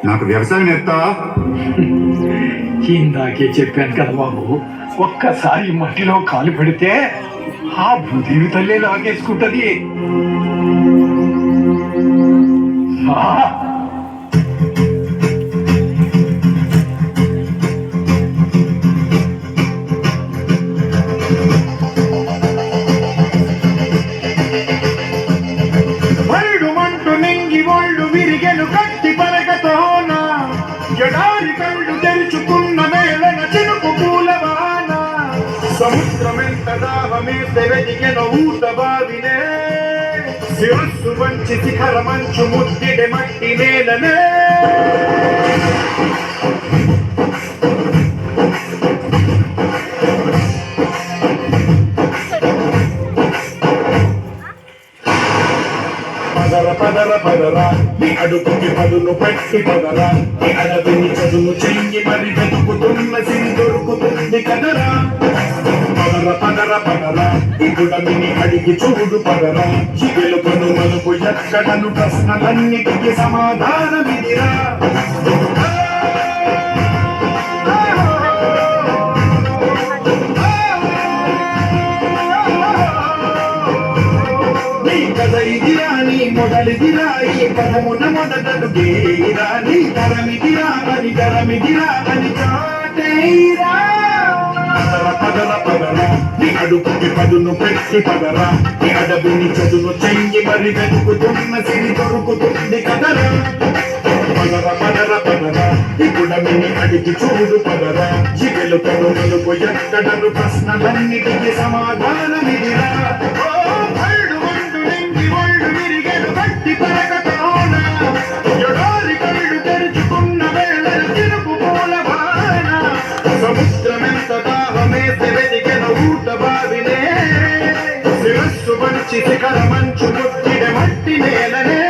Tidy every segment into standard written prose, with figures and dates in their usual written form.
నాకు వ్యవసాయం ఎత్తావా? ఇందాకే చెప్పాను కదా బాబు, ఒక్కసారి మట్టిలో కాలు పెడితే ఆ భూదేవి తల్లే లాగేసుకుంటది. మరుడుమంటూ నింగి ఒళ్ళు విరిగెను కత్తి పరకతోన, ఎడారి కళ్ళు తెరుచుకున్న మేళన చినుకు పూలవాన, సముద్రమెంత దాహమేస్తే వెదికెను ఊట బావినే, శిరస్సు వంచి శిఖర మంచు ముద్దిడె మట్టి నేలనే. పదర పదర పదరా నీ అడుగుకి పదును పెట్టి పదరా, నీ అడవిని చదును చెయ్యి మరి వెతుకుతున్న సిరి దొరుకుతుంది కదరా. పదర పదర పదరా ఇగుడమిని అడిగి చూడు పదరా, చిగెలుపను మలుపు ఎక్కడను ప్రశ్నలన్నిటికీ సమాధానమిదిరా. ఇదిరా నీ మొదలిదిరా ఈ పదమున మొదటడుగేరా, నీ తరమిదిరా అని తరమిదిరా అని చాటేరా. పదర పదర పదరా నీ అడుగుకి పదును పెట్టి పదరా, నీ అడవిని చదును చెయ్యి మరి వెతుకుతున్న సిరి దొరుకుతుంది కదరా. పదర పదర పదరా ఇప్పుడమిని అడిగి చూడు పదరా, చిగెలు కను మలుపు ఎక్కడను ప్రశ్నలన్నిటికీ సమాధానమిదిరా. ఎడారి కళ్ళు తెరుచుకున్న వేళ చినుకు పూలవాన, సముద్రమెంత దాహమేస్తే వెదికెన ఊట బావినే, శిరస్సు వంచి శిఖర మంచు ముద్దిడె మట్టి నేలనే.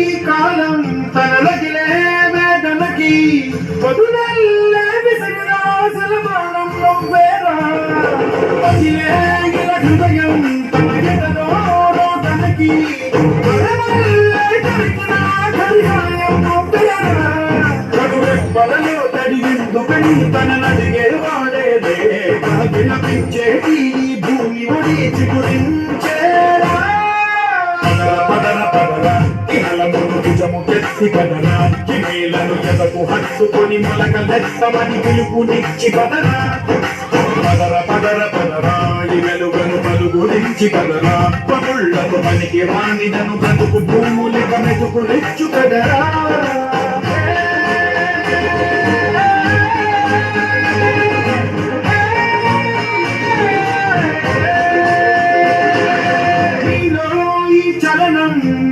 ఈ కాలం తనలగిలే వేదనకి వదులల్లే విసిరాసల బాణం నవ్వేరా, పగిలే ఇలా హృదయం తన ఎదలో రోదనకి వరవల్లే దొరికిన కరిహాయం నవ్వేరా. కడురెప్పలలో తడిగిందుకని తన నడిగే వాడేదే, విలపించేటి భూమి ఒడి చిగురించేరా. పదర పదరా ఇహలమును నిజము ఎత్తి పదరా, కిమేలను ఎదకు హత్తుకొని మొలకలెత్తమని పిలుపునిచ్చి పదరా. పదర పదర పదరా ఈ వెలుగను పలుగురించి పదరా, పగుళ్లకు పనికి వాణిదను బ్రతుకు భూములిక మెతుకు నెచ్చు కదరా.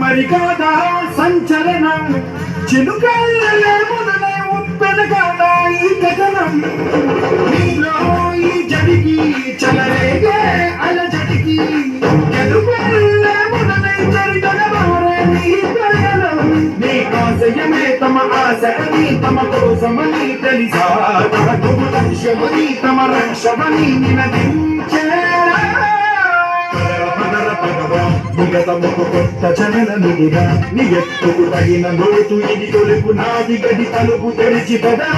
మరి కాదా సంచలనం, చిలుకల్లే మొదలై ఉప్పెన కాదా ఈ కథనం, నీలో ఈ జడికి చలరేగే అలజడికి గెలుపల్లే మొదలై జరిగన మారే నీ ప్రయాణం. నీ ఆశయమే తమ ఆశని తమ కోసమని తెలిసా, తమ లక్ష్యమని తమ రక్షమని నినదించేరా. నిగతముకు కొత్త చలనమిదిరా, నీ ఎత్తుకు తగిన లోతు ఇది తొలుపు నాది గది తలుపు తెరిచి పదరా.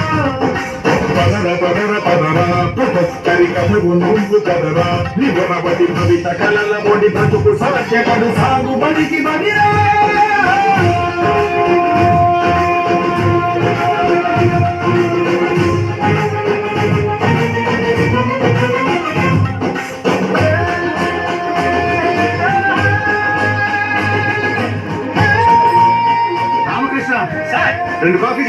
పదర పదర పదరా ప్రొఫెసరి కథవు నువ్వు కదరా, నివరవతి కవిత కలల ఒడి బ్రతుకు సాధ్యపడు సాగుబడికి బడిరా. రెండు కాఫీ